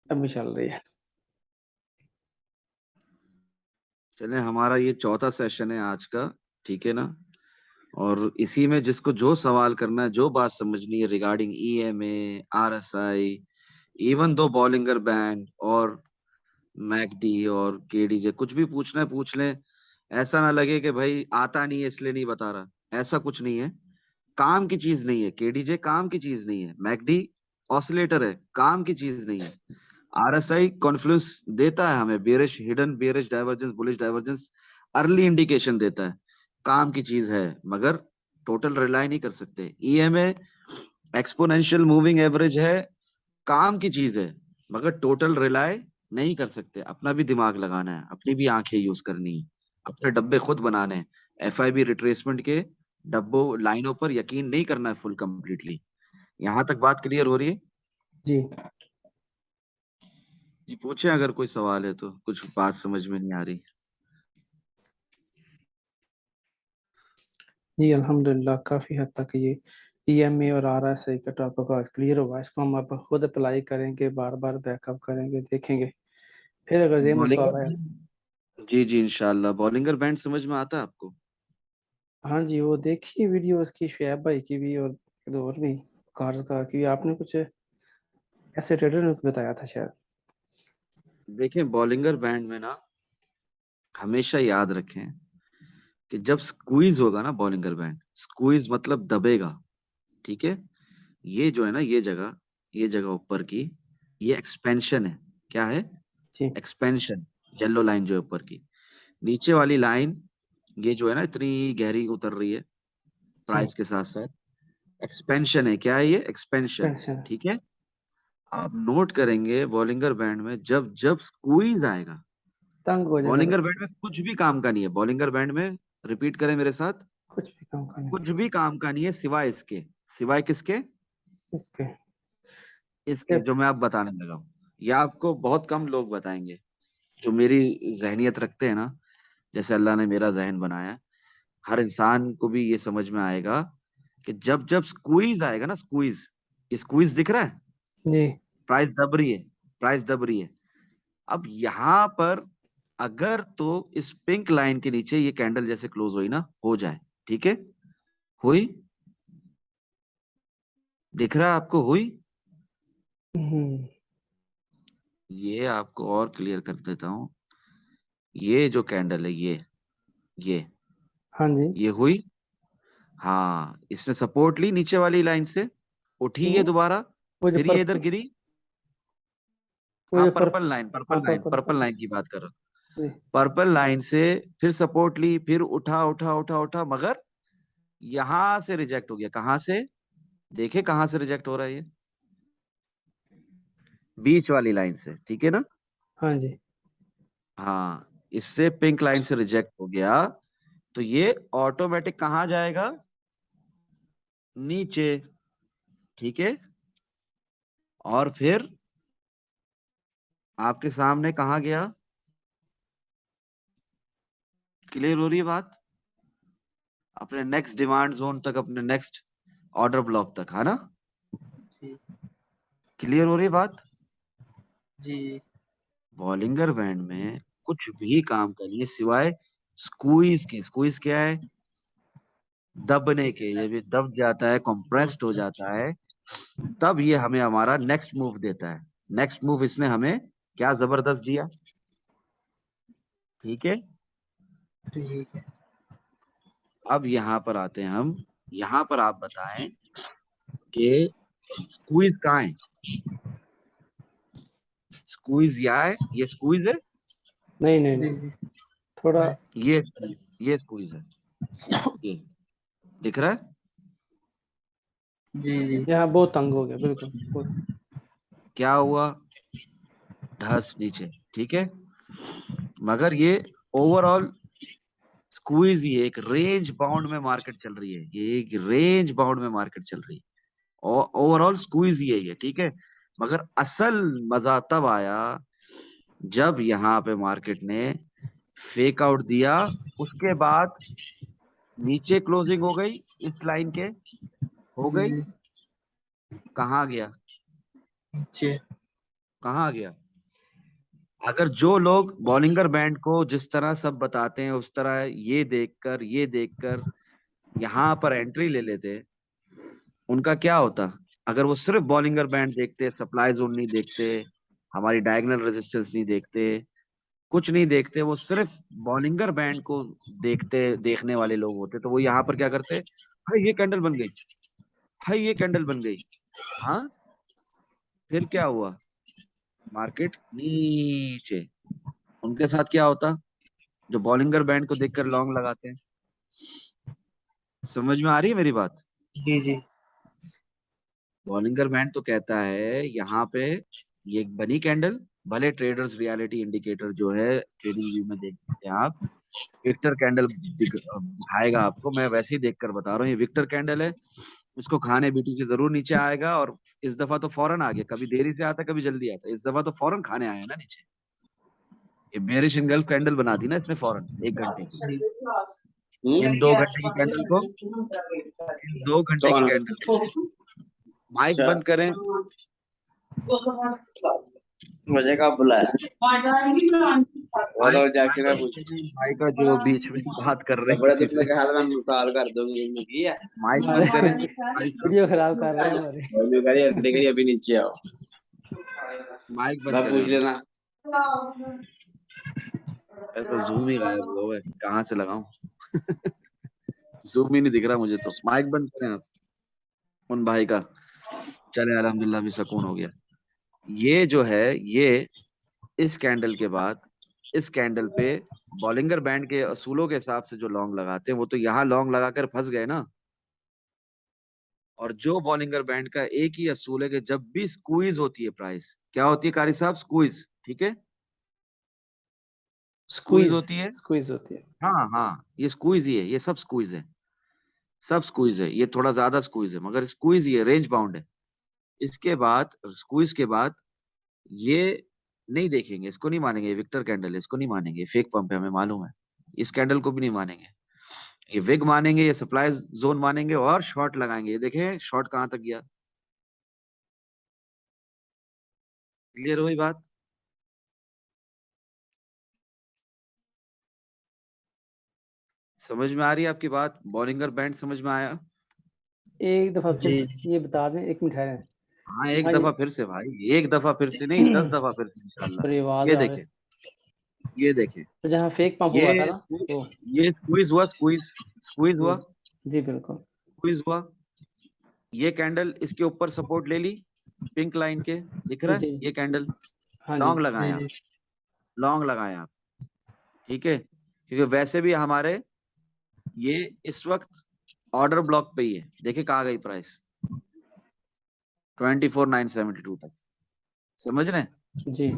अभी चल रही है। चले, हमारा ये चौथा सेशन है आज का। ठीक है ना। और इसी में जिसको जो सवाल करना है, जो बात समझनी है regarding EMA, RSI, even though Bollinger band और मैकडी और केडीजे, कुछ भी पूछना है पूछ लें। ऐसा ना लगे कि भाई आता नहीं है इसलिए नहीं बता रहा, ऐसा कुछ नहीं है। काम की चीज नहीं है केडीजे, काम की चीज नहीं है मैकडी, ऑसिलेटर है, काम की चीज नहीं है। आरएसआई कॉन्फ्लुएंस देता है हमें, bearish hidden bearish divergence bullish divergence, early indication देता है। काम की चीज है, मगर टोटल रिलाई नहीं कर सकते। ईएमए एक्सपोनेंशियल मूविंग एवरेज है, काम की चीज है, मगर टोटल रिलाई नहीं कर सकते। अपना भी दिमाग लगाना है, अपनी भी आंखें यूज करनी है, अपने डब्बे खुद बनाने हैं। एफआईबी रिट्रेसमेंट के डब्बों लाइनों पर यकीन नहीं करना है फुल कंप्लीटली। यहां तक बात क्लियर हो रही है? जी। जी पूछे, अगर कोई सवाल है तो, कुछ बात समझ में नहीं आ रही। जी अल्हम्दुलिल्लाह, काफ़ी हद तक ये ईएमए और आरएसआई का टॉपिक आज क्लियर हुआ। इसको हम अब खुद अप्लाई करेंगे, बार बार बैकअप करेंगे, देखेंगे। फिर अगर ये बॉलिंगर मसला है। बैंड, जी जी इंशाल्लाह। बॉलिंगर बैंड समझ में आता है आपको? हाँ जी, वो देखिए वीडियो उसकी शुएब भाई की भी और दो और भी कार्स का कि आपने कुछ ऐसे ट्रेडर ने बताया था शायद। देखें, बॉलिंगर बैंड में ना हमेशा याद रखें कि जब स्क्वीज होगा ना, बॉलिंगर बैंड स्क्वीज मतलब दबेगा। ठीक है। ये जो है ना, ये जगह ऊपर की, ये एक्सपेंशन है। क्या है? जी। एक्सपेंशन। येलो लाइन जो है ऊपर की, नीचे वाली लाइन ये जो है ना इतनी गहरी उतर रही है जी। प्राइस के साथ साथ, एक्सपेंशन है। क्या है ये? एक्सपेंशन। एक्सपेंशन। ठीक है। आप नोट करेंगे बॉलिंगर बैंड में जब जब स्क्वीज आएगा, तंग हो जाएगा बॉलिंगर रास्ता। बैंड में कुछ भी काम का नहीं है। बॉलिंगर बैंड में, रिपीट करें मेरे साथ, कुछ भी काम का नहीं कुछ भी काम का नहीं है सिवाय इसके। सिवाय किसके? इसके। इसके जो मैं आप बताने लगा हूं। या आपको बहुत कम लोग बताएंगे जो मेरी जहनियत रखते हैं ना, जैसे अल्लाह ने मेरा जहन बनाया है। हर इंसान को भी ये समझ में आएगा कि जब जब स्क्वीज आएगा ना, स्क्वीज, स्क्वीज दिख रहा है, जी। प्राइस दब रही है, प्राइस दब रही है। अब यहां पर अगर तो इस पिंक लाइन के नीचे ये कैंडल जैसे क्लोज हुई ना, हो जाए। ठीक है। हुई? दिख रहा है आपको? हुई? हम्म। ये आपको और क्लियर कर देता हूं। ये जो कैंडल है, ये हाँ जी। ये हुई। हाँ, इसने सपोर्ट ली नीचे वाली लाइन से, उठी वो ये दोबारा, वो जो फिर ये इधर पर्पल, गिरी। वो हाँ, जो पर्पल लाइन, हाँ, purple line, purple purple purple. Line की बात कर रहा हूँ। जी। पर्पल लाइन से फिर सपोर्ट ली, फिर उठा उठा उठा उठा, मगर यहां से रिजेक्ट हो गया। कहां से? देखे कहां से रिजेक्ट हो रहा है ये? बीच वाली लाइन से। ठीक है ना। हाँ जी। हाँ, इससे पिंक लाइन से रिजेक्ट हो गया, तो ये ऑटोमेटिक कहाँ जाएगा? नीचे। ठीक है। और फिर आपके सामने कहाँ गया? क्लियर हो रही है बात? अपने नेक्स्ट डिमांड जोन तक, अपने नेक्स्ट ऑर्डर ब्लॉक तक, है ना? जी। क्लियर हो रही है बात? जी। बॉलिंगर बैंड में कुछ भी काम करिए सिवाय स्क्वीज के। स्क्वीज क्या है? दबने के। ये भी दब जाता है, कंप्रेस्ड हो जाता है, तब ये हमें हमारा नेक्स्ट मूव देता है। नेक्स्ट मूव इसने हमें क्या जबरदस्त दिया। ठीक है। ठीक है। अब यहां पर आते हैं हम। यहां पर आप बताएं कि स्क्वीज कहाँ है? स्क्वीज यहाँ है, ये स्क्वीज है, नहीं नहीं नहीं, थोड़ा। ये स्क्वीज है, ये दिख रहा है? जी जी, यहाँ बहुत तंग हो गया, बिल्कुल बहुत। क्या हुआ? धस नीचे। ठीक है। मगर ये ओवरऑल स्क्वीज ही है, एक रेंज बाउंड में मार्केट चल रही है, ये एक रेंज बाउंड में मार्केट चल रही है, और ओवरऑल स्क्वीज ही है ये। ठीक है। मगर असल मजा तब आया जब यहाँ पे मार्केट ने फेक आउट दिया, उसके बाद नीचे क्लोजिंग हो गई इस लाइन के, हो जी गई। जी। कहाँ गया? नीचे। कहाँ आ गया? अगर जो लोग बॉलिंगर बैंड को जिस तरह सब बताते हैं उस तरह ये देखकर यहाँ पर एंट्री ले लेते, उनका क्या होता? अगर वो सिर्फ बॉलिंगर बैंड देखते, सप्लाई जोन नहीं देखते, हमारी डायगोनल रेजिस्टेंस नहीं देखते, कुछ नहीं देखते, वो सिर्फ बॉलिंगर बैंड को देखने वाले लोग होते, तो वो यहाँ पर क्या करते? भाई ये कैंडल बन गई, भाई ये कैंडल बन गई। हाँ, फिर क्या हुआ? मार्केट नीचे। उनके साथ क्या होता? जो बॉलिंगर बैंड को देखकर लॉन्ग लगाते हैं। समझ में आ रही है मेरी बात? जी जी। बॉलिंगर बैंड तो कहता है यहाँ पे ये बनी कैंडल, भले ट्रेडर्स रियलिटी इंडिकेटर जो है ट्रेडिंग व्यू में देखते हैं आप, विक्टर कैंडल दिखाएगा आपको, मैं वैसे ही देखकर बता रहा हूँ, ये विक्टर कैंडल है, इसको खाने बीटीसी जरूर नीचे आएगा, और इस दफा तो फौरन आ गया, कभी देरी से आता कभी जल्दी आता, इस दफा तो फौरन खाने आया ना नीचे। ये बेरिश इनगल्फ कैंडल बना दी ना इसने फौरन 1 घंटे की। इन 2 घंटे की कैंडल को, इन 2 घंटे की कैंडल को, माइक बंद करें। मुझे कब बुलाया? और जाके मैं पूछ भाई का जो बीच में बात कर रहे हैं बड़े किसी तुमने से, कहा था मैं कॉल कर दूंगी, की है माइक बंद अरे करें भाई साहब, वीडियो खराब कर रहे हैं हमारे। बोलियो करिए अड्डे करिए, अभी नीचे आओ, माइक बंद मैं करें पूछ आप। लेना। ऐसा जूम ही गायब हुआ है, कहाँ से लगाऊं? जूम ही नहीं दिख रहा मुझे, तो माइक बंद करें आप उन भाई का। चले अल्हम्दुलिल्लाह भी सुकून हो गया। ये जो है, ये इस कैंडल के बाद, इस कैंडल पे बॉलिंगर बैंड के असूलों के हिसाब से जो लॉन्ग लगाते हैं वो तो यहाँ लॉन्ग लगाकर फंस गए ना। और जो बॉलिंगर बैंड का एक ही असूल है कि जब भी स्क्वीज होती है प्राइस, क्या होती है कारी साहब? स्क्वीज, ठीक है, स्क्वीज स्क्वीज होती है। स्क्वीज होती है। हाँ हाँ, ये स्क्वीज ही है, ये सब स्क्वीज है, सब स्क्वीज है, ये थोड़ा ज्यादा स्क्वीज है मगर स्क्वीज ही है, रेंज बाउंड है। इसके बाद स्क्वीज के बाद ये नहीं देखेंगे, इसको नहीं मानेंगे, ये विक्टर कैंडल है, इसको नहीं मानेंगे, फेक पंप है, हमें मालूम है। इस कैंडल को भी नहीं मानेंगे, ये विग मानेंगे, ये सप्लाई जोन मानेंगे और शॉर्ट लगाएंगे। ये देखें शॉर्ट कहां तक गया। क्लियर हुई बात? समझ में आ रही है आपकी बात? बॉलिंगर बैंड समझ में आया? एक दफा जी फिर ये बता दें, एक मिनट ठहरें। हाँ, एक हाँ दफा फिर से भाई, एक दफा फिर से नहीं, 10 दफा फिर से इंशाल्लाह। सॉरी आवाज ये आ रही। देखें, ये देखें, तो जहाँ फेक पंप हुआ था ये ना वो। ये स्क्वीज हुआ, स्क्वीज, स्क्वीज जी हुआ, जी बिल्कुल। स्क्वीज हुआ। ये कैंडल इसके ऊपर सपोर्ट ले ली, पिंक लाइन के, दिख रहा है जी ये कैंडल। हाँ जी। लॉन्ग लगाए आप, लॉन्ग लगाए आप, ठीक है, क्योंकि वैसे भी हमारे ये इस वक्त ऑर्डर ब्लॉक पे ही है। देखिए कहाँ गई प्राइस, 24,972 तक। समझ रहे हैं? जी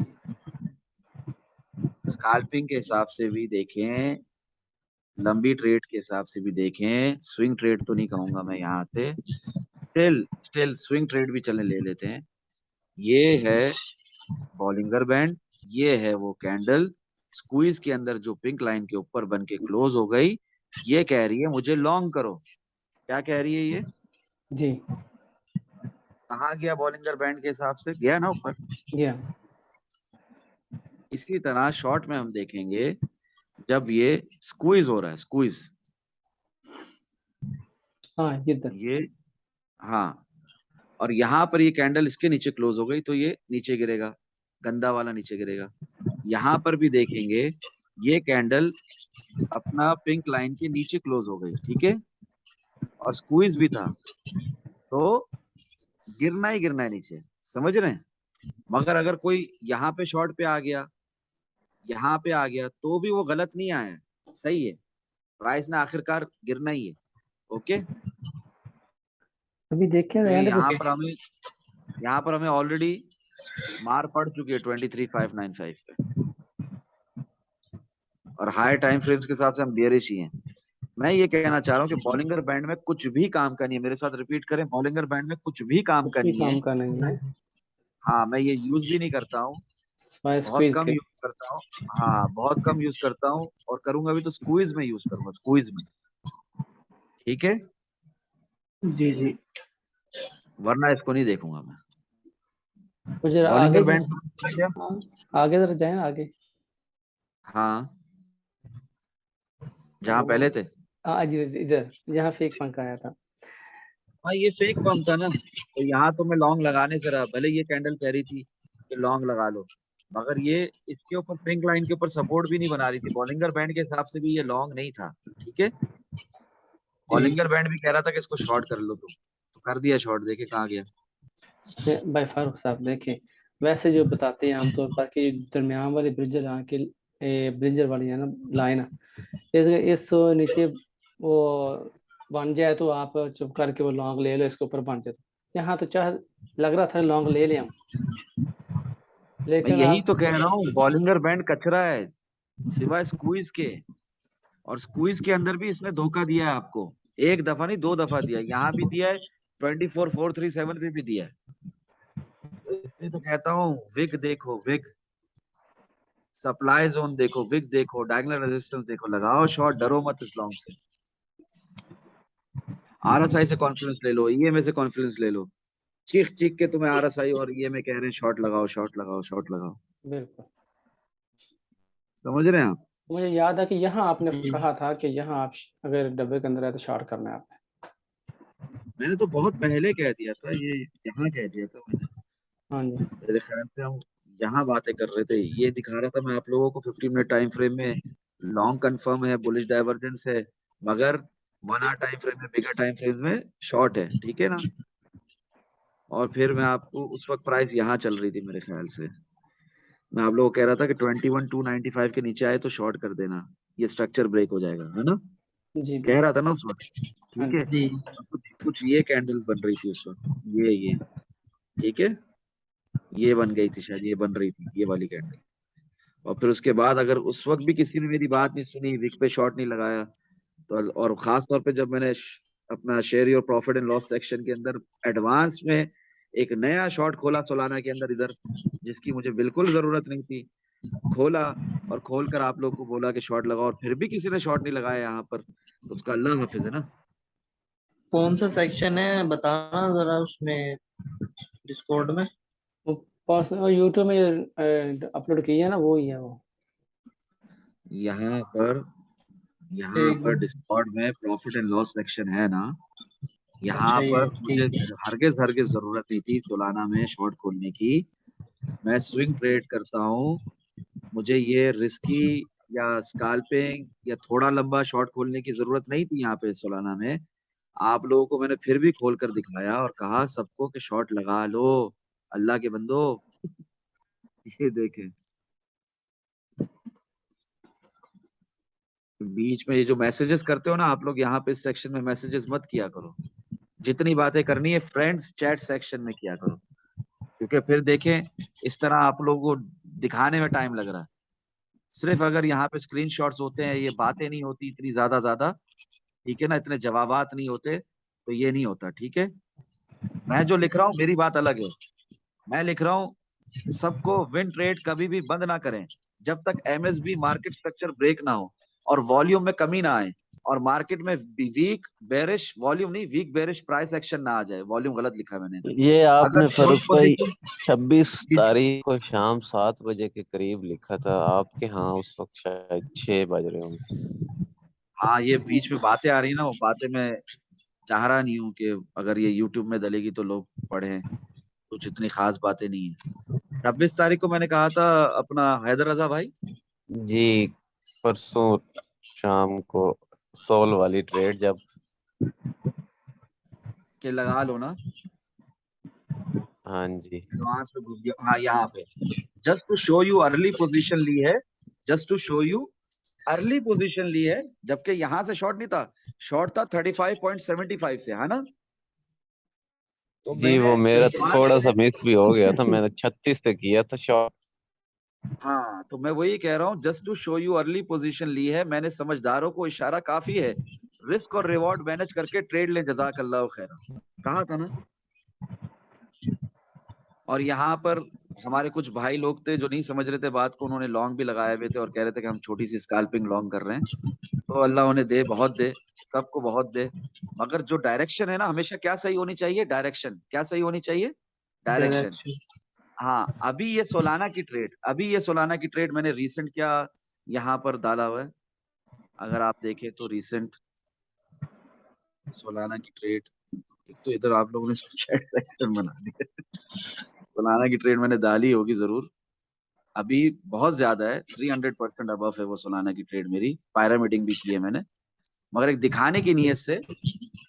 स्कैल्पिंग के हिसाब से भी देखें, लंबी ट्रेड के हिसाब से भी देखें, स्विंग ट्रेड तो नहीं कहूंगा मैं यहाँ से, स्टिल स्टिल स्विंग ट्रेड भी चले ले लेते हैं। ये है बॉलिंगर बैंड, ये है वो कैंडल, स्क्वीज के अंदर जो पिंक लाइन के ऊपर बन के क्लोज हो गई, ये कह रही है मुझे लॉन्ग करो। क्या कह रही है ये? जी कहाँ गया बॉलिंगर बैंड के हिसाब से? गया ना ऊपर। गया। इसी तरह शॉर्ट में हम देखेंगे, जब ये स्क्वीज हो रहा है, स्क्वीज, हाँ ये इधर। ये, हाँ, और यहाँ पर ये कैंडल इसके नीचे क्लोज हो गई तो ये नीचे गिरेगा, गंदा वाला नीचे गिरेगा। यहाँ पर भी देखेंगे, ये कैंडल अपना पिंक लाइन के नीचे क्लोज हो गई, ठीक है, और स्क्वीज भी था, तो गिरना ही नीचे। समझ रहे हैं? मगर अगर कोई यहाँ पे शॉर्ट पे आ गया, यहाँ पे आ गया, तो भी वो गलत नहीं आया, सही है, प्राइस ने आखिरकार गिरना ही है। ओके, अभी देखें क्योंकि एंड पे। यहाँ पर हमें ऑलरेडी मार पड़ चुकी है 23,595 पे, और हाई टाइम फ्रेम्स के हिसाब से हम बेयरिश ही हैं। मैं ये कहना चाह रहा हूँ कि बॉलिंगर बैंड में कुछ भी काम का नहीं है, मेरे साथ रिपीट करें, बॉलिंगर बैंड में कुछ भी काम कुछ का भी नहीं है। काम का नहीं है हाँ, मैं ये यूज भी नहीं करता हूँ, सिवाय बहुत स्क्वीज कम के। यूज करता हूँ। हाँ, बहुत कम यूज करता हूँ, और करूंगा भी तो स्क्वीज में यूज करूंगा, स्क्वीज में, ठीक है, जी जी। वरना इसको नहीं देखूंगा मैं। मुझे बॉलिंगर आगे बैंड समझ में आ गया? हाँ, आगे जरा जाए ना आगे। हाँ, जहाँ वो पहले थे। हाँ जी, इधर जहाँ फेक पंख आया था। हाँ, ये फेक पंप था ना, तो यहाँ तो मैं लॉन्ग लगाने से रहा, भले ये कैंडल कह रही थी कि लॉन्ग लगा लो, मगर ये इसके ऊपर पिंक लाइन के ऊपर सपोर्ट भी नहीं बना रही थी, बॉलिंगर बैंड के हिसाब से भी ये लॉन्ग नहीं था। ठीक है, ठीक बॉलिंगर बैंड भी कह रहा था कि इसको शॉर्ट कर लो तुम, तो कर दिया शॉर्ट, देखे कहाँ गया। है भाई फारूक साहब, देखें वैसे जो बताते हैं आमतौर पर कि दरमियान वाली ब्रिजर यहाँ की ब्रिजर वाली है ना लाइन, इस नीचे वो बन जाए तो आप चुप करके वो लॉन्ग ले लो, इसके ऊपर बन जाए तो यहाँ तो चाह लग रहा था लॉन्ग ले लें हम, मैं लेकिन यही आप तो कह रहा हूँ, बॉलिंगर बैंड कचरा है सिवाय स्क्वीज के, और स्क्वीज के अंदर भी इसने धोखा दिया है आपको, एक दफा नहीं 2 दफा दिया है, यहाँ भी दिया है, 24,437 पे भी दिया है। इसलिए तो कहता हूँ विग देखो, विग सप्लाई जोन देखो, विग देखो, डायगोनल रेजिस्टेंस देखो, लगाओ शॉर्ट, डरो मत इस लॉन्ग से। आरएसआई से कॉन्फिडेंस ले लो, ईएमए से कॉन्फिडेंस ले लो, चीख चीख के तुम्हें आरएसआई और ईएमए कह रहे हैं शॉर्ट लगाओ, शॉर्ट लगाओ, शॉर्ट लगाओ। बिल्कुल, समझ रहे हैं आप? मुझे याद है कि यहाँ आपने कहा था कि यहाँ आप अगर डब्बे के अंदर है तो शॉर्ट करना है आपने। मैंने तो बहुत पहले कह दिया था ये, यहाँ कह दिया था मैंने, हाँ जी। मेरे ख्याल से हम यहाँ बातें कर रहे थे, ये दिखा रहा था मैं आप लोगों को 50 मिनट टाइम फ्रेम में लॉन्ग कंफर्म है, बुलिश डाइवर्जेंस है, मगर 1 आवर टाइम फ्रेम में, बिगर टाइम फ्रेम में शॉर्ट है, ठीक है ना। और फिर मैं आपको उस वक्त प्राइस यहाँ चल रही थी मेरे ख्याल से, मैं आप लोगों को कह रहा था कि 21,295 के नीचे आए तो शॉर्ट कर देना, ये स्ट्रक्चर ब्रेक हो जाएगा, है ना, जी कह बिल्कुल। रहा था ना उस वक्त। हाँ ठीक है, जी। और कुछ कुछ ये कैंडल बन रही थी उस वक्त, ये ठीक है, ये बन गई थी शायद, ये बन रही थी ये वाली कैंडल। और फिर उसके बाद अगर उस वक्त भी किसी ने मेरी बात नहीं सुनी, विक पे शॉर्ट नहीं लगाया, तो और खास तौर पे जब मैंने अपना share your profit and loss section के अंदर एडवांस में एक नया शॉर्ट खोला सोलाना के अंदर इधर, जिसकी मुझे बिल्कुल जरूरत नहीं थी, खोला और खोल कर आप लोग को बोला कि शॉर्ट लगाओ, और फिर भी किसी ने शॉर्ट नहीं लगाया यहाँ पर, तो उसका अल्लाह हाफिज है ना। कौन सा सेक्शन है बताना जरा उसमें डिस्कॉर्ड में। वो पर्सनल यूट्यूब में अपलोड किया है ना, वो ही है वो। यहाँ पर यहाँ एक पर डिस्कॉर्ड में प्रॉफिट एंड लॉस सेक्शन है ना, यहाँ अच्छा, ये पर मुझे ठीक है। हरगिज हरगिज जरूरत नहीं थी सोलाना में शॉर्ट खोलने की, मैं स्विंग ट्रेड करता हूँ, मुझे ये रिस्की या स्काल्पिंग या थोड़ा लंबा शॉर्ट खोलने की जरूरत नहीं थी यहाँ पे सोलाना में। आप लोगों को मैंने फिर भी खोल कर दिखाया और कहा सबको कि शॉर्ट लगा लो, अल्लाह के बंदो। ये देखें, बीच में ये जो मैसेजेस करते हो ना आप लोग, यहाँ पे इस सेक्शन में मैसेजेस मत किया करो, जितनी बातें करनी है फ्रेंड्स चैट सेक्शन में किया करो, क्योंकि फिर देखें इस तरह आप लोगों को दिखाने में टाइम लग रहा है, सिर्फ अगर यहाँ पे स्क्रीनशॉट्स होते हैं, ये बातें नहीं होती इतनी ज्यादा ज्यादा, ठीक है ना, इतने जवाबात नहीं होते, तो ये नहीं होता, ठीक है। मैं जो लिख रहा हूँ मेरी बात अलग है, मैं लिख रहा हूँ सबको विन ट्रेड कभी भी बंद ना करें जब तक एमएसबी मार्केट स्ट्रक्चर ब्रेक ना हो और वॉल्यूम में कमी ना आए, और मार्केट में वीक बेरिश वॉल्यूम नहीं, वीक बेरिश प्राइस एक्शन ना आ जाए, वॉल्यूम गलत लिखा है मैंने। ये अगर आपने शॉर्ट फरूक भाई पोजीशन 26 तारीख को शाम 7 बजे के करीब लिखा था, आपके यहाँ उस वक्त शायद 6 बज रहे होंगे। हाँ, ये बीच में बातें आ रही ना, वो बातें मैं चाह रहा नहीं हूँ कि अगर ये यूट्यूब में डलेगी तो लोग पढ़ें, कुछ इतनी खास बातें नहीं है। 26 तारीख को मैंने कहा था अपना हैदर रजा भाई जी, परसों शाम को सोल वाली ट्रेड जब। के लगा लो ना, हाँ जी। एडवांस में घुस गया, हाँ यहाँ पे just to show you early position ली है, just to show you early position ली है, जबकि यहां से शॉर्ट नहीं था, शॉर्ट था 35.75 से, है ना। तो जी मैंने वो मेरा शुरुआत थोड़ा सा में, मिस भी हो गया था, मैंने 36 से किया था शॉर्ट। हाँ तो मैं वही कह रहा हूँ, just to show you early position ली है मैंने, समझदारों को इशारा काफी है, रिस्क और रिवॉर्ड मैनेज करके ट्रेड ले, जजाकल्लाह खैर, कहा था ना। और यहाँ पर हमारे कुछ भाई लोग थे जो नहीं समझ रहे थे बात को, उन्होंने लॉन्ग भी लगाए हुए थे और कह रहे थे कि हम छोटी सी स्कैल्पिंग लॉन्ग कर रहे हैं, तो अल्लाह उन्हें दे, बहुत दे, सबको बहुत दे, मगर जो डायरेक्शन है ना हमेशा क्या सही होनी चाहिए, डायरेक्शन क्या सही होनी चाहिए, डायरेक्शन। डायरेक्शन। हाँ, अभी ये सोलाना की ट्रेड मैंने रीसेंट क्या यहाँ पर डाला हुआ है, अगर आप देखें तो रीसेंट सोलाना की ट्रेड, एक तो इधर आप लोगों ने चैट सेक्शन बना दिया। सोलाना की ट्रेड मैंने डाली होगी जरूर, अभी बहुत ज्यादा है, 300% अबव है वो सोलाना की ट्रेड मेरी, पायरामिडिंग भी की है मैंने, मगर एक दिखाने की नीयत से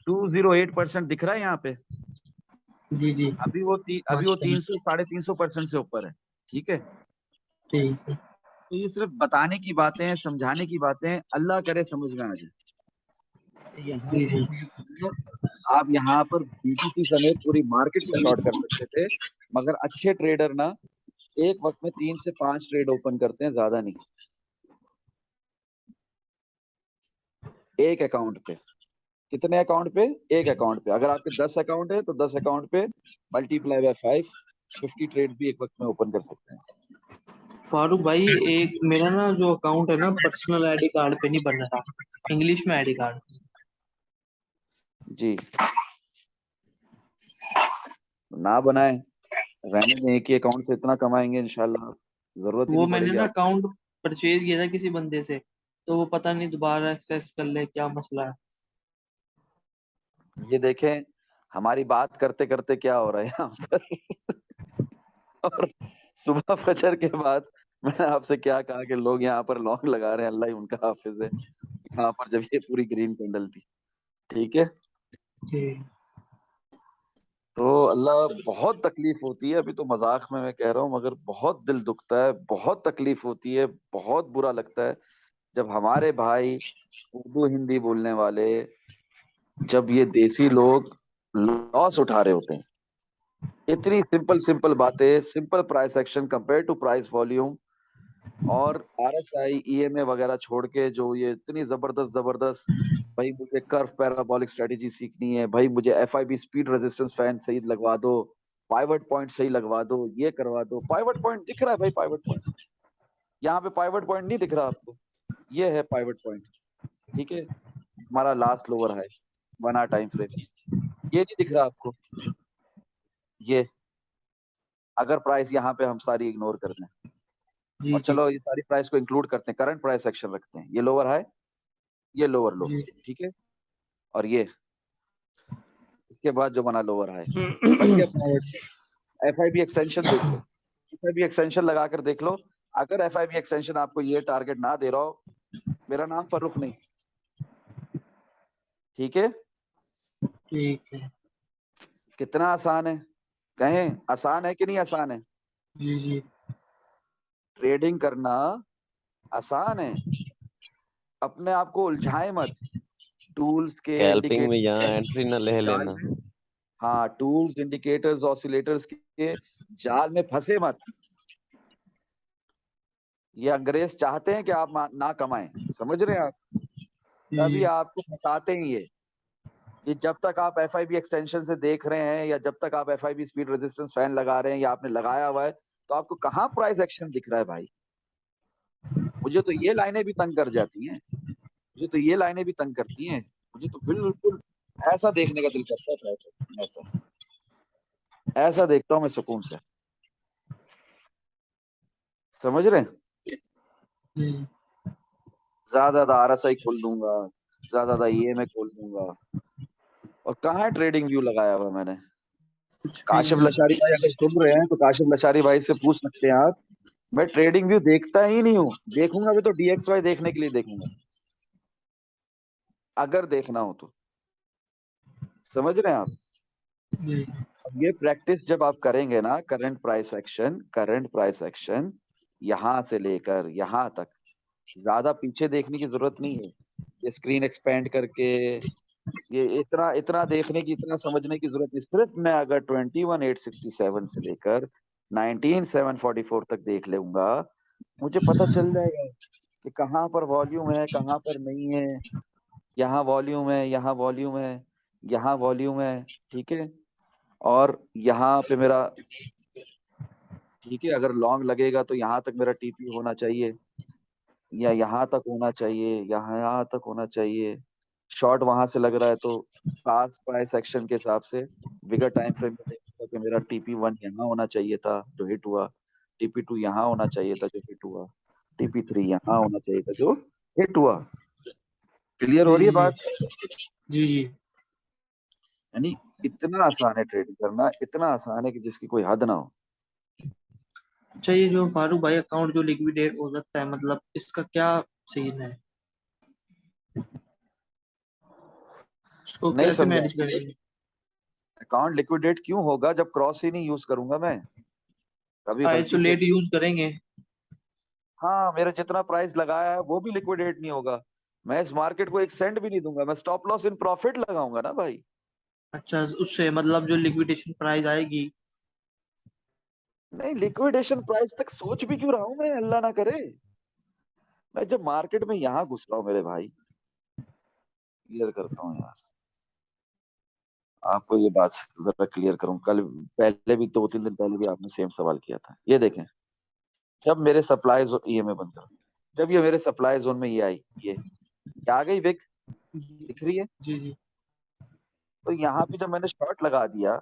208% दिख रहा है यहाँ पे। जी जी अभी वो माशाल्लाह, 300 350% से ऊपर है। ठीक है, ठीक है। तो ये सिर्फ बताने की बातें हैं, समझाने की बातें हैं, अल्लाह करे समझ में आ जाए। यहाँ जी जी आप यहाँ पर बीटीसी समेत पूरी मार्केट को शॉर्ट कर सकते थे, मगर अच्छे ट्रेडर ना एक वक्त में 3 से 5 ट्रेड ओपन करते हैं, ज्यादा नहीं, एक अकाउंट पे। कितने अकाउंट पे? एक अकाउंट पे। अगर आपके 10 अकाउंट है तो 10 अकाउंट पे मल्टीप्लाई बाय 5, 50 ट्रेड भी एक वक्त में ओपन कर सकते हैं। फारूक भाई, एक मेरा ना जो अकाउंट है ना पर्सनल आईडी कार्ड पे नहीं बन रहा, इंग्लिश में आईडी कार्ड। जी, ना बनाए, रहने में एक ही अकाउंट से इतना कमाएंगे इंशाल्लाह, जरूरत ही वो नहीं मैंने पड़ेगी ना आप। अकाउंट परचेज किया था किसी बंदे से, तो वो पता नहीं दोबारा एक्सेस कर ले, क्या मसला है। ये देखें हमारी बात करते करते क्या हो रहा है यहाँ पर। और सुबह फजर के बाद मैंने आपसे क्या कहा कि लोग यहाँ पर लॉन्ग लगा रहे हैं, अल्लाह ही उनका हाफिज है, यहाँ पर जब ये पूरी ग्रीन कैंडल थी। ठीक है, जी तो अल्लाह, बहुत तकलीफ होती है, अभी तो मजाक में मैं कह रहा हूँ, मगर बहुत दिल दुखता है, बहुत तकलीफ होती है, बहुत बुरा लगता है जब हमारे भाई उर्दू हिंदी बोलने वाले, जब ये देसी लोग लॉस उठा रहे होते हैं। इतनी सिंपल सिंपल बातें, simple price action compare to price volume, और आरएसआई ईएमए वगैरह छोड़ के जो ये इतनी जबरदस्त जबरदस्त, भाई मुझे कर्व पैराबोलिक स्ट्रेटेजी सीखनी है, भाई मुझे एफआईबी स्पीड रेजिस्टेंस फैन सही लगवा दो, पाइवट पॉइंट सही लगवा दो, ये करवा दो। पाइवट पॉइंट दिख रहा है भाई, पाइवट पॉइंट यहाँ पे पाइवट पॉइंट नहीं दिख रहा आपको, ये है पाइवट पॉइंट। ठीक है, हमारा last lower high 1 hour time frame, ये नहीं दिख रहा आपको, ये अगर प्राइस यहाँ पे हम सारी इग्नोर कर दें, जी और जी चलो ये सारी प्राइस को इंक्लूड करते हैं, करंट प्राइस एक्शन रखते हैं, ये लोअर हाई, ये लोअर लो, जी ठीक है, और ये इसके बाद जो बना लोअर हाई, बन गया पाइवट। एफआईबी एक्सटेंशन देख लो, एफआईबी एक्सटेंशन लगा कर देख लो, अगर एफआईबी एक्सटेंशन आपको ये टारगेट ना दे रहा हो, मेरा नाम फर्रुख नहीं। ठीक है, ठीक है। कितना आसान है, कहें आसान है कि नहीं आसान है? जी जी ट्रेडिंग करना आसान है, अपने आप को उलझाए मत, टूल्स के स्कैल्पिंग में यहाँ इंडिकेटर एंट्री न ले जाल लेना। में, हाँ टूल्स इंडिकेटर्स ऑसिलेटर्स के जाल में फंसे मत। ये अंग्रेज चाहते हैं कि आप ना कमाएं, समझ रहे हैं आप, तभी जी आपको फंसाते हैं ये जब तक आप एफआईबी एक्सटेंशन से देख रहे हैं, या जब तक आप एफआईबी स्पीड रेजिस्टेंस फैन लगा रहे हैं, या आपने लगाया हुआ है, तो आपको कहाँ प्राइस एक्शन दिख रहा है भाई? मुझे तो ये लाइनें भी तंग कर जाती हैं, मुझे तो ये लाइनें भी तंग करती हैं, मुझे तो बिल्कुल ऐसा देखने का दिल करता है प्राइस एक्शन, ऐसा ऐसा देखता हूँ मैं सुकून से, समझ रहे हैं? जी ज्यादा आरएसआई खोल दूंगा, ज्यादा ईएमए खोल दूंगा, और कहाँ है ट्रेडिंग व्यू लगाया हुआ मैंने? कुछ भी काशिफ नहीं। लशारी भाई अगर सुन रहे हैं तो काशिफ लशारी भाई से पूछ सकते हैं आप, मैं ट्रेडिंग व्यू देखता ही नहीं हूँ, देखूंगा भी तो डीएक्सवाई देखने के लिए देखूंगा, अगर देखना हो तो, समझ रहे हैं आप? जी अब ये प्रैक्टिस जब आप करेंगे ना, करंट प्राइस एक्शन यहां से लेकर यहां तक, ज्यादा पीछे देखने की जरूरत नहीं है, ये स्क्रीन एक्सपेंड करके ये इतना इतना देखने की, इतना समझने की जरूरत नहीं, सिर्फ मैं अगर 21,867 से लेकर 19,744 तक देख लूंगा, मुझे पता चल जाएगा कि कहाँ पर वॉल्यूम है, कहाँ पर नहीं है, यहाँ वॉल्यूम है, यहाँ वॉल्यूम है, यहाँ वॉल्यूम है, ठीक है, और यहाँ पे मेरा, ठीक है, अगर लॉन्ग लगेगा तो यहाँ तक मेरा टीपी होना चाहिए, या यहाँ तक होना चाहिए, यहाँ तक होना चाहिए, शॉर्ट वहां से लग रहा है तो पास प्राइस एक्शन के हिसाब से बिगर टाइम फ्रेम में था कि मेरा TP1 यहाँ होना चाहिए था जो हिट हुआ, TP2 यहाँ होना चाहिए था जो हिट हुआ, TP3 यहाँ होना चाहिए था जो हिट हुआ। क्लियर हो जी रही है जी बात? जी जी। यानी इतना आसान है ट्रेडिंग करना, इतना आसान है कि जिसकी कोई हद ना हो। अच्छा, ये जो फारूक भाई अकाउंट जो लिक्विडेट हो सकता है, मतलब इसका क्या सीन है, उसको नहीं कैसे समझा? मैनेज करेंगे? अकाउंट लिक्विडेट क्यों होगा जब क्रॉस ही नहीं यूज करूंगा मैं, कभी गलती से। आइसोलेट यूज करेंगे? हाँ, मेरा जितना प्राइस लगाया है वो भी लिक्विडेट नहीं होगा। मैं इस मार्केट को एक सेंट भी नहीं दूंगा, मैं स्टॉप लॉस इन प्रॉफिट लगाऊंगा ना भाई। अच्छा, उससे मतलब जो लिक्विडेशन प्राइस आएगी। नहीं, लिक्विडेशन प्राइस तक सोच भी क्यों रहा हूं मैं, अल्लाह ना करे। मैं जब मार्केट में यहाँ घुस रहा हूँ मेरे भाई, क्लियर करता हूँ यार आपको ये बात, जरा क्लियर करूँ। कल पहले भी 2-3 दिन पहले भी आपने सेम सवाल किया था। ये देखें, जब मेरे सप्लाई जोन, ये मैं बंद करूँ, जब ये मेरे सप्लाई जोन में ये आई, ये आ गई विक, दिख रही है? जी जी तो यहाँ पे जब मैंने शॉर्ट लगा दिया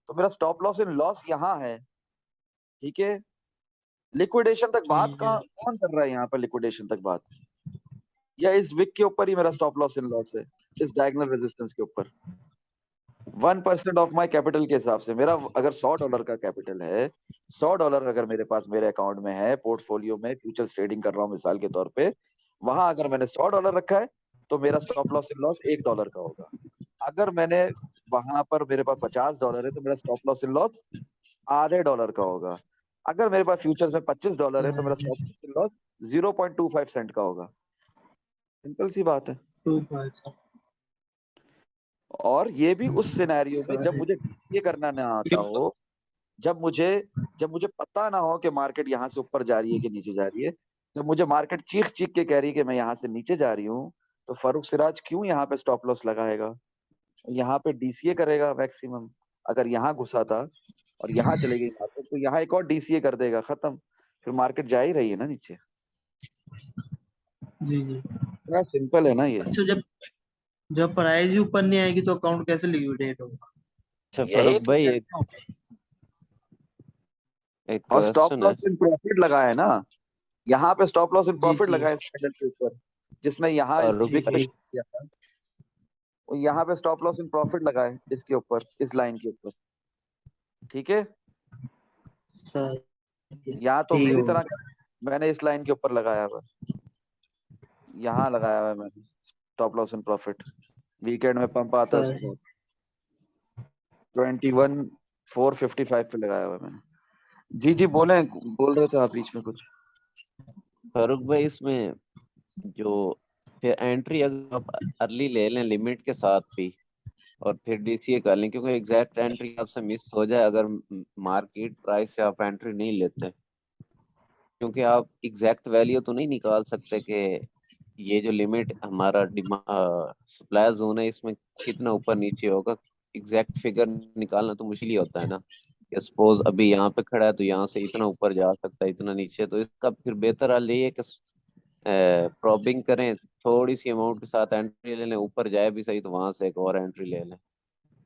तो मेरा स्टॉप लॉस इन लॉस यहाँ है, ठीक है। लिक्विडेशन तक बात ठीक है। कहाँ, कौन कर रहा है यहाँ पर लिक्विडेशन तक बात? या इस विक के ऊपर ही मेरा स्टॉप लॉस इन लॉस है, इस डायगोनल रेजिस्टेंस के ऊपर। 1% ऑफ माई कैपिटल के हिसाब से, मेरा अगर $100 का कैपिटल है, $100 अगर मेरे पास मेरे अकाउंट में है, पोर्टफोलियो में फ्यूचर्स ट्रेडिंग कर रहा हूँ मिसाल के तौर पे, वहां अगर मैंने $100 रखा है तो मेरा स्टॉप लॉस इन लॉस $1 का होगा। अगर मैंने वहां पर मेरे पास $50 है तो मेरा स्टॉप लॉस इन लॉस आधे डॉलर का होगा। अगर मेरे पास फ्यूचर्स में $25 है तो मेरा stop loss in loss 0.25 cent का होगा। सिंपल सी बात है। टू भाई साहब। और ये भी उस सिनेरियो में जब सारे मुझे ये करना ना आता ये हो, जब मुझे जब मुझे पता ना हो कि मार्केट यहाँ से ऊपर जा रही है कि नीचे जा रही है, जब मुझे मार्केट चीख चीख के कह रही है कि मैं यहाँ से नीचे जा रही हूँ, तो फारूक सिराज क्यों यहाँ पे स्टॉप लॉस लगाएगा? यहाँ पे DCA करेगा मैक्सिमम। अगर यहाँ घुसा था और यहाँ चली गई मार्केट तो यहाँ एक और DCA कर देगा, खत्म। फिर मार्केट जा ही रही है ना नीचे। जी जी। इतना सिंपल है ना ये। अच्छा, जब जब प्राइस ही ऊपर नहीं आएगी तो अकाउंट कैसे लिक्विडेट होगा? अच्छा यही फारूक तो भाई, कहता हूँ। एक और स्टॉप क्वेश्चन है। लॉस इन प्रॉफिट लगाया है ना, यहाँ पे स्टॉप लॉस इन जी प्रॉफिट जी। लगाया इस कैंडल के ऊपर, जिसने यहाँ इस फारूक जी वीक पे भाई, जी। किया था। वो यहाँ पे स्टॉप लॉस इन प्रॉफिट लगाए इसके ऊपर, इस लाइन के ऊपर, ठीक है। सर, यहाँ तो ठीक मेरी होगा। तरह का, मैंने इस लाइन के ऊपर लगाया हुआ है, यहाँ लगाया हुआ है मैंने stop loss in profit. Weekend में पंप आता है सर, उसके साथ 21,455 पे लगाया हुआ है मैंने। जी जी बोले, बोल रहे थे आप बीच में कुछ। फारूक भाई इसमें जो फिर एंट्री अगर आप अर्ली ले लें लिमिट के साथ भी, और फिर DCA कर लें, क्योंकि एग्जैक्ट एंट्री आपसे मिस हो जाए अगर मार्केट प्राइस से आप एंट्री नहीं लेते, क्योंकि आप एग्जैक्ट वैल्यू तो नहीं निकाल सकते कि ये जो लिमिट हमारा सप्लाई जोन है इसमें कितना ऊपर नीचे होगा। एग्जैक्ट फिगर निकालना तो मुश्किल ही होता है ना, कि सपोज अभी यहाँ पे खड़ा है तो यहाँ से इतना ऊपर जा सकता है इतना नीचे, तो इसका फिर बेहतर हल ये है कि प्रॉबिंग करें, थोड़ी सी अमाउंट के साथ एंट्री ले लें, ऊपर जाए भी सही तो वहां से एक और एंट्री ले लें।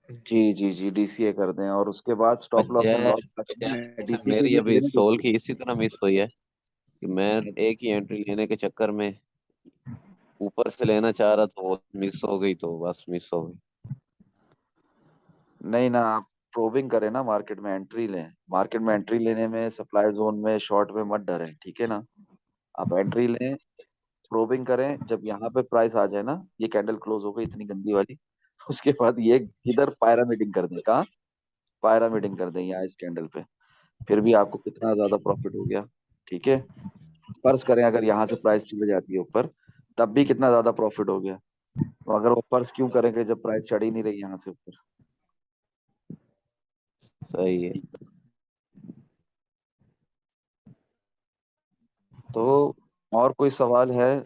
जी जी जी, DCA कर दें और उसके बाद स्टॉप लॉस एंड बजाय लॉस बजाय DCA मेरी की अभी लिमिट सोल होती की इसी तरह मिस हुई है कि मैं एक ही एंट्री लेने के चक्कर में ऊपर से लेना चाह रहा था, वो मिस हो गई, तो बस मिस हो गई। है। नहीं ना, आप प्रोबिंग करें ना, मार्केट में एंट्री लें। मार्केट में एंट्री लेने में सप्लाई जोन में शॉर्ट में मत डरें, ठीक है ना। आप एंट्री लें, प्रोबिंग करें, जब यहाँ पे प्राइस आ जाए ना, ये कैंडल क्लोज हो गई इतनी गंदी वाली, उसके बाद ये इधर पायरामिडिंग कर दें। कहाँ पायरामिडिंग कर दें? यहाँ इस कैंडल पे, फिर भी आपको कितना ज्यादा प्रॉफिट हो गया, ठीक है। फर्ज करें अगर यहाँ से प्राइस चली जाती है ऊपर, तब भी कितना ज्यादा प्रॉफिट हो गया। तो अगर वो फर्ज क्यों करेंगे जब प्राइस चढ़ ही नहीं रही यहाँ से ऊपर। सही है। तो और कोई सवाल है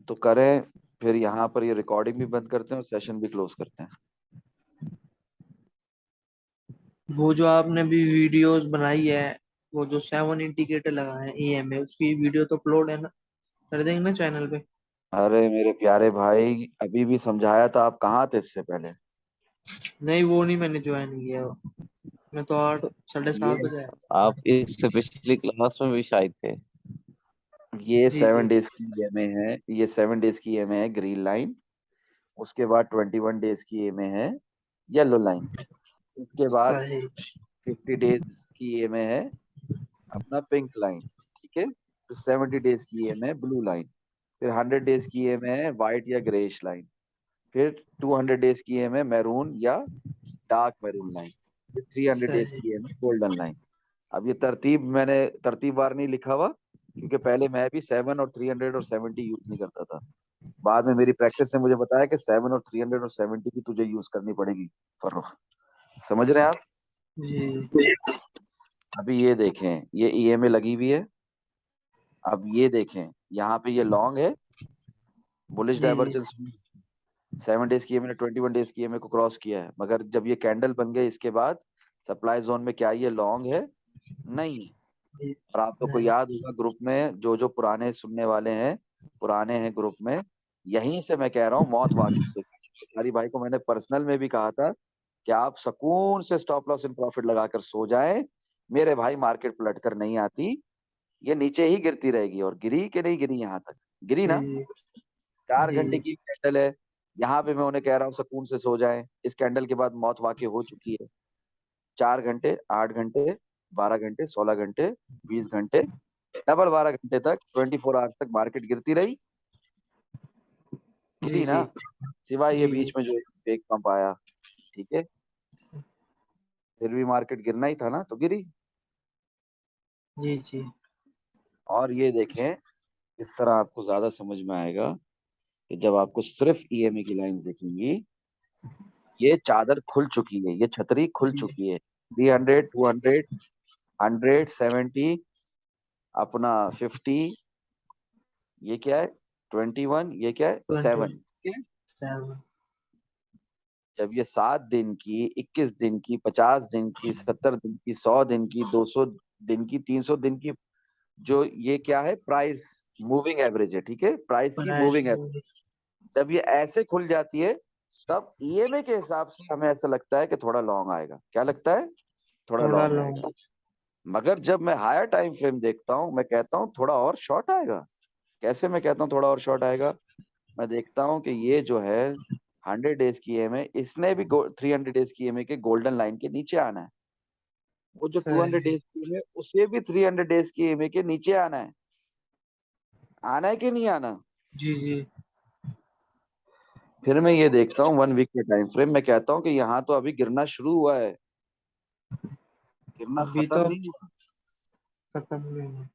तो करें, फिर यहाँ पर ये रिकॉर्डिंग भी बंद करते हैं और सेशन भी क्लोज करते हैं। वो जो आपने भी वीडियोस बनाई है, वो जो 7 इंडिकेटर लगाए हैं EMA, उसकी वीडियो तो अपलोड है ना, कर देंगे ना चैनल पे? अरे मेरे प्यारे भाई, अभी भी समझाया था, आप कहाँ थे इससे पहले? नहीं, वो नहीं, मैंने ज्वाइन किया। मैं तो 8 7:30 ये बजे आया। आप इससे पिछली क्लास में भी शायद थे। ये जी 7 जी डेज की ईएमए है, ये 7 डेज की ईएमए है ग्रीन लाइन। उसके बाद 21 डेज की ईएमए है येलो लाइन। उसके बाद सही। 50 डेज की ईएमए है अपना पिंक लाइन। ठीक है, फिर 70 डेज की ईएमए है ब्लू लाइन। फिर 100 डेज की ईएमए है व्हाइट या ग्रेइश लाइन। फिर 200 डेज की ईएमए मैरून या डार्क मैरून लाइन। फिर 300 डेज सही। की ईएमए गोल्डन लाइन। अब ये तरतीब मैंने तरतीबवार नहीं लिखा हुआ, क्योंकि पहले मैं भी 7 और 300 और 70 यूज नहीं करता था। बाद में मेरी प्रैक्टिस ने मुझे बताया कि 7 और 300 और 70 की तुझे यूज करनी पड़ेगी फर्रुख। समझ रहे हैं आप? जी अभी ये देखें, ये ईएमए लगी हुई है। अब ये देखें, यहाँ पे ये लॉन्ग है, बुलिश जी जी। डाइवर्जेंस। 7 डेज की ईएमए ने 21 डेज की ईएमए को क्रॉस किया है, मगर जब ये कैंडल बन गए इसके बाद सप्लाई जोन में क्या ये लॉन्ग है? नहीं है। जी, और आप लोग को नहीं। याद होगा ग्रुप में जो जो पुराने सुनने वाले हैं, पुराने हैं ग्रुप में, यहीं से मैं कह रहा हूँ मौत वाकई। हरी भाई को मैंने पर्सनल में भी कहा था कि आप सुकून से स्टॉप लॉस इन प्रॉफिट लगाकर सो जाएं, मेरे भाई मार्केट पलट कर नहीं आती, ये नीचे ही गिरती रहेगी। और गिरी कि नहीं गिरी? यहाँ तक गिरी ना। जी 4 घंटे जी की कैंडल है, यहाँ पे मैं उन्हें कह रहा हूँ सुकून से सो जाएं। इस कैंडल के बाद मौत वाकई हो चुकी है। 4 घंटे, 8 घंटे, 12 घंटे, 16 घंटे, 20 घंटे, डबल 12 घंटे तक 24 आवर्स तक मार्केट गिरती रही। जी गिरी ना, जी सिवाय ये जी बीच में जो फेक पंप आया। ठीक है, फिर भी मार्केट गिरना ही था ना, तो गिरी। जी जी। और ये देखें, इस तरह आपको ज्यादा समझ में आएगा कि जब आपको सिर्फ ईएमए की लाइंस दिखेंगी। ये चादर खुल चुकी है, ये छतरी खुल जी चुकी है। 300, 200, 100, 70, अपना 50, ये क्या है 21, ये क्या है 20 7।7। जब ये 7 दिन की, 21 दिन की, 50 दिन की, 70 दिन की, 100 दिन की, 200 दिन की, 300 दिन की, जो ये क्या है प्राइस मूविंग एवरेज है। ठीक है, प्राइस की प्राइस मूविंग एवरेज जब ये ऐसे खुल जाती है, तब ईएमए के हिसाब से हमें ऐसा लगता है कि थोड़ा लॉन्ग आएगा। क्या लगता है? थोड़ा थोड़ा लॉन्ग आएगा। लॉन्ग। मगर जब मैं हायर टाइम फ्रेम देखता हूँ, मैं कहता हूँ थोड़ा और शॉर्ट आएगा। कैसे मैं कहता हूँ थोड़ा और शॉर्ट आएगा? मैं देखता हूँ कि ये जो है 100 डेज की ईएमए, इसने भी 300 डेज की ईएमए के गोल्डन लाइन के नीचे आना है। वो जो 200 सही। डेज की ईएमए, उसे भी 300 डेज की ईएमए के नीचे आना है। आना है कि नहीं आना? जी जी फिर मैं ये देखता हूँ 1 वीक के टाइम फ्रेम, मैं कहता हूँ कि यहाँ तो अभी गिरना शुरू हुआ है, गिरना अभी खत्म तो नहीं हुआ। खत्म नहीं हुआ।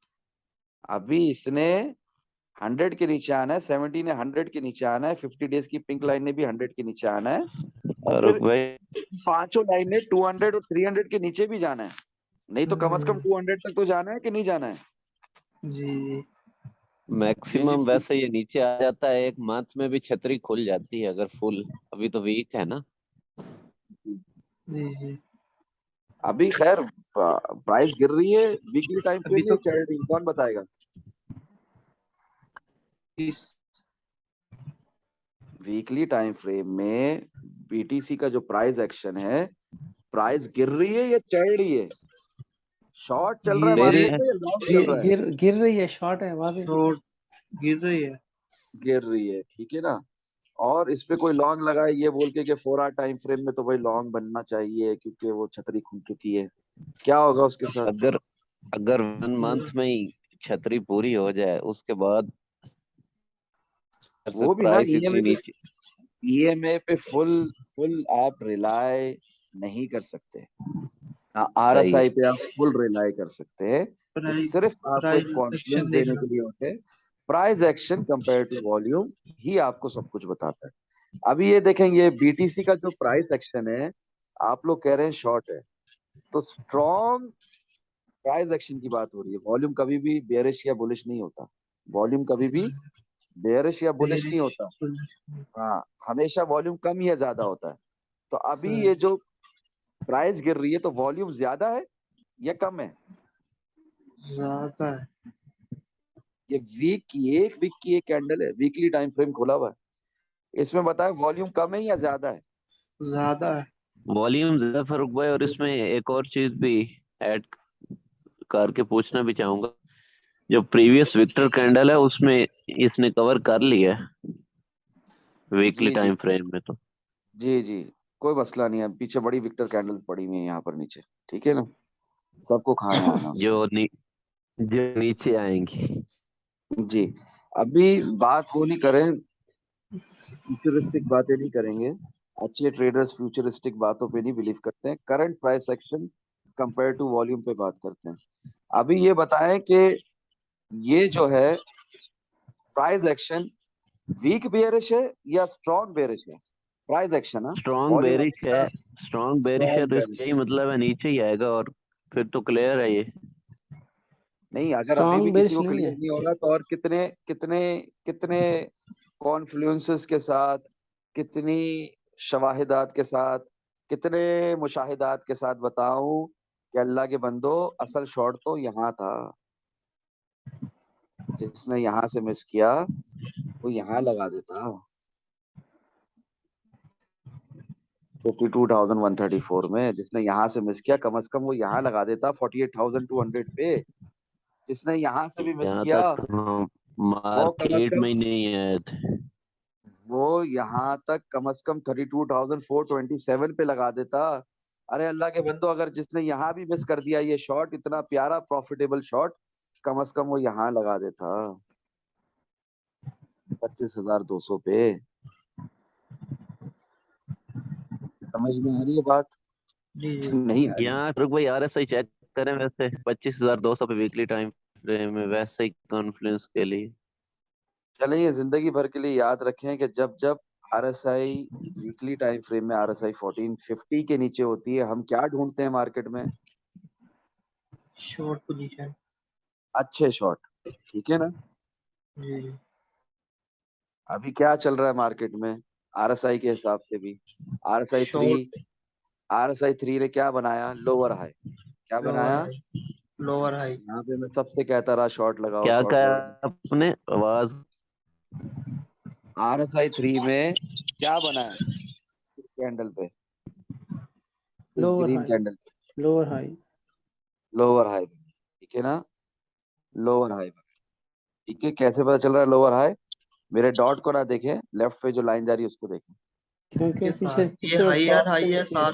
अभी इसने 100 के नीचे आना है, 70 ने 100 के नीचे आना है, 50 डेज की पिंक लाइन ने भी 100 के नीचे आना है, और फारूक फिर भाई, पांचों लाइन ने 200 और 300 के नीचे भी जाना है। नहीं तो कम से कम 200 तक तो जाना है कि नहीं जाना है? जी जी जी जी मैक्सिमम जी। वैसे ये नीचे आ जाता है, एक मंथ में भी छतरी खुल जाती है अगर फुल। अभी तो वीक है ना। जी जी। अभी खैर प्राइस गिर रही है, वीकली टाइम अभी फ्रेम में तो चल रही है, कौन बताएगा? इस वीकली टाइम फ्रेम में बीटीसी का जो प्राइस एक्शन है, प्राइस गिर रही है या चढ़ रही है? शॉर्ट चल रहा है गिर मेरे रही मार्केट है। में या लॉन्ग चल गिर रहा है? गिर गिर रही है, शॉर्ट है वाजे। शॉर्ट गिर रही है। गिर रही है, ठीक है ना। और इस पे कोई लॉन्ग लगाए ये बोल के कि 4 आवर टाइम फ्रेम में तो भाई लॉन्ग बनना चाहिए क्योंकि वो छतरी खुल चुकी है, क्या होगा उसके साथ? अगर अगर 1 मंथ में ही छतरी पूरी हो जाए उसके बाद फिर से वो भी ना प्राइस इतनी नीचे। ईएमए पे फुल फुल आप रिलाय नहीं कर सकते ना, सही। आरएसआई पे आप फुल रिलाय कर सकते हैं। ये प्राइस सिर्फ आपको एक प्राइस कॉन्फिडेंस एक्शन देने देखना। के लिए होते हैं। Price action compare to volume ही आपको सब कुछ बताता है। अभी ये देखें, ये बीटीसी का जो प्राइस एक्शन है, आप लोग कह रहे हैं शॉर्ट है, तो स्ट्रॉन्ग प्राइस एक्शन की बात हो रही है। वॉल्यूम कभी भी बेयरिश या बुलिश नहीं होता। वॉल्यूम कभी भी बेयरिश या बुलिश नहीं बेरिश होता। हाँ, हमेशा वॉल्यूम कम या ज्यादा होता है। तो अभी ये सही। जो प्राइस गिर रही है, तो वॉल्यूम ज्यादा है या कम है? ज्यादा है। ये एक वीक की एक कैंडल है, वीकली टाइम फ्रेम खोला हुआ है। इसमें बताए वॉल्यूम कम है या ज्यादा है? ज्यादा है। वॉल्यूम ज्यादा फारूक भाई, और इसमें एक और चीज भी ऐड करके पूछना भी चाहूंगा। जो प्रीवियस विक्टर कैंडल है उसमें इसने कवर कर लिया है वीकली जी जी टाइम फ्रेम में तो। जी जी, कोई मसला नहीं है, पीछे बड़ी विक्टर कैंडल्स पड़ी हुई है यहाँ पर नीचे, ठीक है ना, सबको खाने आना उसको। जो जो नीचे आएंगी। जी, अभी बात वो नहीं करें, फ्यूचरिस्टिक बातें नहीं करेंगे। अच्छे ट्रेडर्स फ्यूचरिस्टिक बातों पे नहीं बिलीव करते हैं, current price action compare to volume पे बात करते हैं। अभी ये बताएं कि ये जो है प्राइस एक्शन वीक बेयरिश है या स्ट्रॉन्ग बेयरिश है? प्राइस एक्शन, हाँ, स्ट्रॉन्ग वॉल्यूम बेरिश है, स्ट्रॉन्ग बेरिश है, स्ट्रॉन्ग तो बेयरिश। इसका ही मतलब है नीचे ही आएगा, और फिर तो क्लियर है ये। नहीं, अगर अभी भी स्ट्रॉन्ग किसी बेरिश को नहीं क्लियर है। नहीं होगा तो और कितने कितने कितने कॉन्फ्लुएंसेस के साथ, कितनी शवाहिदात के साथ, कितने मुशाहिदात के साथ बताऊं कि अल्लाह के बंदो असल शॉट तो यहाँ था, जिसने यहाँ से मिस किया वो यहाँ लगा देता। 52,134 में जिसने यहाँ से मिस किया, कम से कम वो यहाँ लगा देता 48,200 पे। जिसने यहाँ से भी मिस यहाँ किया तक हम वो कम से मार्केट में कम ही नहीं आए थे। वो यहाँ तक कम से कम 32,427 पे लगा देता। अरे अल्लाह के बंदो, अगर जिसने यहाँ भी मिस कर दिया ये शॉट, इतना प्यारा प्रॉफिटेबल शॉट, कम से कम वो यहाँ लगा देता 25,200 पे। समझ में आ रही है बात? जी जी नहीं आ रही? यहाँ रुक भाई, RSI चेक करें, वैसे 25,200 पे वीकली टाइम फ्रेम में, वैसे ही कॉन्फ्लुएंस के लिए। चले, ये जिंदगी भर के लिए याद रखें कि जब जब आरएसआई वीकली टाइम फ्रेम में आरएसआई 1450 के नीचे होती है, हम क्या ढूंढते हैं मार्केट में? Short position. अच्छे शॉट, ठीक है ना। जी जी अभी क्या चल रहा है मार्केट में आरएसआई के हिसाब से भी? RSI three short RSI three ने क्या बनाया? Lower high. क्या लोअर बनाया? हाई लोअर हाई यहाँ पे मैं सबसे कहता रहा शॉर्ट लगाओ, क्या शॉर्ट कहा लगाओ। आपने? आवाज। आरएसआई थ्री में क्या बनाया? इस कैंडल पे, इस लोअर ग्रीन हाई, कैंडल पे लोअर हाई। लोअर हाई, ठीक है ना, लोअर हाई। ठीक है, कैसे पता चल रहा है लोअर हाई? मेरे डॉट को ना देखें, लेफ्ट पे जो लाइन जा रही है उसको देखें। क्योंकि के पीछे साथ ये पीछे वो हाई टॉप यार से हाई है नीचे है। साथ।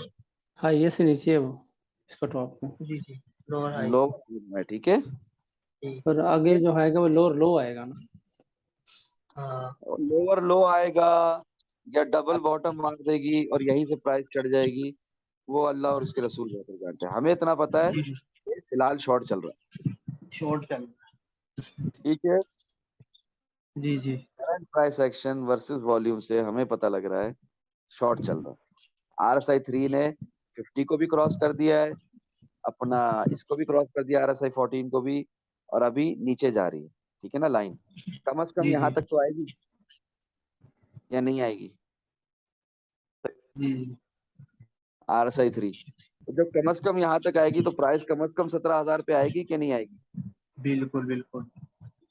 हाई से नीचे है वो, इसका टॉप में। जी जी लोअर हाई। लोअर में, ठीक है। ठीक है। और आगे जो आएगा वो लोअर लो आएगा ना। हाँ और लोअर लो आएगा या डबल बॉटम मार देगी और यहीं से प्राइस चढ़ जाएगी, वो अल्लाह और उसके रसूल बेहतर जानते हैं। हमें इतना पता है जी जी कि फिलहाल शॉर्ट चल रहा शॉर्ट चल रहा है, ठीक है। है। जी जी current price action versus volume से हमें पता लग रहा है शॉर्ट चल रहा है। आरएसआई थ्री ने 50 को भी क्रॉस कर दिया है, अपना इसको भी क्रॉस कर दिया, आरएसआई 14 को भी, और अभी नीचे जा रही है, ठीक है ना लाइन। कम से कम जी यहाँ जी तक तो आएगी या नहीं आएगी? जी जी आरएसआई थ्री तो जब कम से कम यहाँ तक आएगी तो प्राइस कम से कम 17,000 पे आएगी कि नहीं आएगी? बिल्कुल बिल्कुल।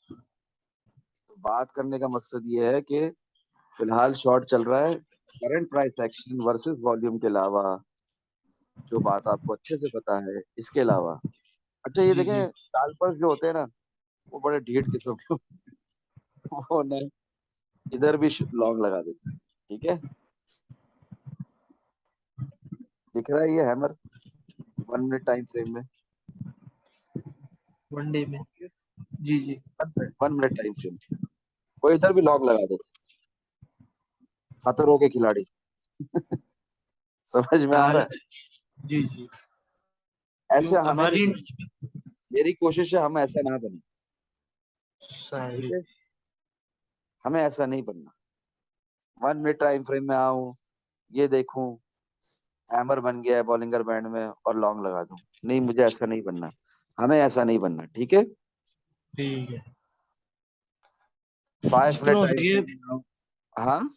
तो बात करने का मकसद ये है कि फिलहाल शॉर्ट चल रहा है, current price action versus volume के अलावा, जो बात आपको अच्छे से पता है इसके अलावा। अच्छा, ये जी जी देखें, स्कैल्पर्स जो होते हैं ना, वो बड़े ढीठ किस्म के होते हैं। वो ना इधर भी लॉन्ग लगा देते हैं, ठीक है। दिख रहा है ये हैमर 1 मिनट टाइम फ्रेम में? वनडे में। जी जी 1 मिनट टाइम फ्रेम, वो इधर भी लॉन्ग लगा देते हैं, खतरों के खिलाड़ी। समझ में आ यार रहा है? जी जी ऐसे क्यों हमें हमारी देखिए, मेरी कोशिश है हम ऐसा ना बने, ठीक सही। है, हमें ऐसा नहीं बनना। 1 मिनट टाइम फ्रेम में आऊं, ये देखूं हैमर बन गया है बॉलिंगर बैंड में और लॉन्ग लगा दूं, नहीं, मुझे ऐसा नहीं बनना, हमें ऐसा नहीं बनना, ठीक है। ठीक है 5 मिनट जितना हो टाइम सके फ्रेम में आऊं, हाँ।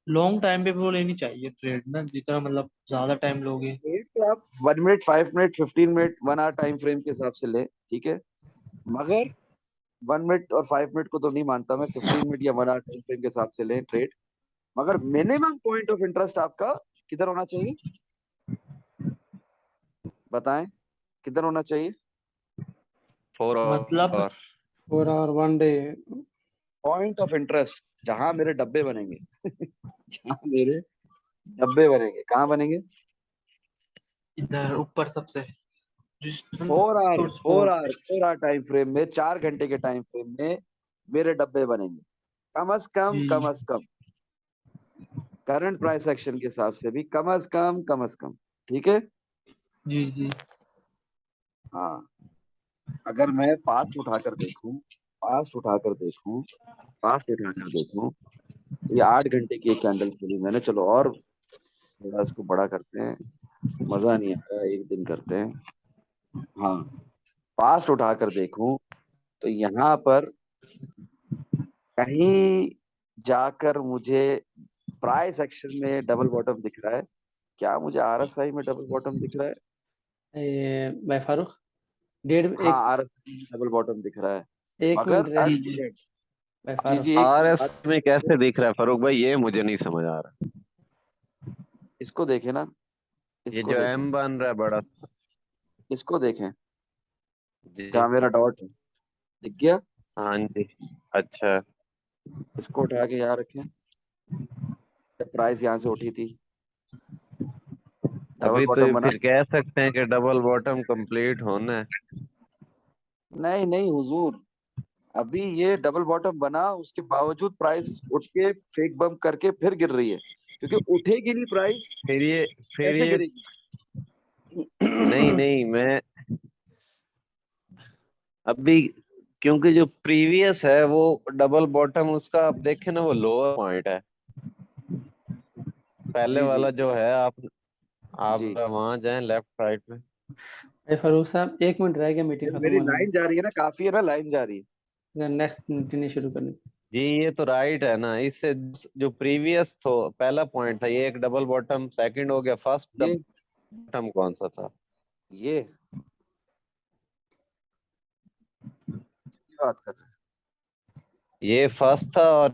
लॉन्ग टाइम पे वो लेनी चाहिए ट्रेड ना, जितना मतलब ज्यादा टाइम लोगे। एक तो आप 1 minute, 5 minute, 15 minute, 1 hour time frame के हिसाब से ले, ठीक है, मगर 1 मिनट और 5 मिनट को तो नहीं मानता मैं, 15 मिनट या 1 आवर टाइम फ्रेम के हिसाब से ले ट्रेड, मगर मिनिमम पॉइंट ऑफ इंटरेस्ट आपका किधर होना चाहिए? बताएं किधर होना चाहिए? 4 मतलब और 4 hour 1 day। Point of interest, जहां मेरे डब्बे बनेंगे जहां मेरे डब्बे बनेंगे, कहाँ बनेंगे? इधर ऊपर सबसे 4 आवर टाइम फ्रेम में, 4 घंटे के टाइम फ्रेम में मेरे डब्बे बनेंगे कम अज कम करंट प्राइस एक्शन के हिसाब से भी कम अज कम, ठीक है। जी जी हाँ, अगर मैं पास्ट उठाकर देखूं ये 8 घंटे की एक कैंडल खुली मैंने, चलो और थोड़ा इसको बड़ा करते हैं, मजा नहीं आया, एक दिन करते हैं। हाँ, पास्ट उठाकर देखूं तो यहाँ पर कहीं जाकर मुझे प्राइस एक्शन में डबल बॉटम दिख रहा है। क्या मुझे आरएसआई में डबल बॉटम दिख रहा है? भाई फारूक, डेढ़ हाँ, एक आरएसआई में डबल बॉटम दिख रहा है, एक मगर मिनट रह। जी जी भाई जी फारूक, जी, एक RS बात, में कैसे दिख रहा है फारूक भाई, ये मुझे नहीं समझ आ रहा। इसको देखें ना, ये इसको जो देखें, M बन रहा है बड़ा, इसको देखें, जी जहाँ मेरा डॉट है, दिख गया? हाँ जी, अच्छा। इसको उठा के यहाँ रखें, जब प्राइस यहाँ से उठी थी डबल अभी तो बॉटम बना। फिर कह सकते हैं कि डबल बॉटम कंप्लीट होना है। नहीं नहीं हुजूर, अभी ये डबल बॉटम बना, उसके बावजूद प्राइस उठ के फेक बम्प करके फिर गिर रही है, क्योंकि उठेगी नहीं प्राइस, फिर ये फिर कैसे ये गिरेगी? नहीं नहीं, मैं अभी, क्योंकि जो प्रीवियस है वो डबल बॉटम, उसका आप देखें ना वो लोअर पॉइंट है। पहले जी जी वाला जो है, आप जी, वहां जाएं लेफ्ट साइड में। भाई फारूक साहब, 1 मिनट रह गया मीटिंग खत्म मेरी होने में। लाइन जा रही है ना, काफी है ना, लाइन जा रही है। नेक्स्ट मीटिंग नहीं शुरू करनी। जी ये तो राइट है ना, इससे जो प्रीवियस तो पहला पॉइंट था, ये एक डबल बॉटम सेकंड हो गया, फर्स्ट ये बॉटम कौन सा था? ये इसकी बात कर रहे हैं। ये फर्स्ट था और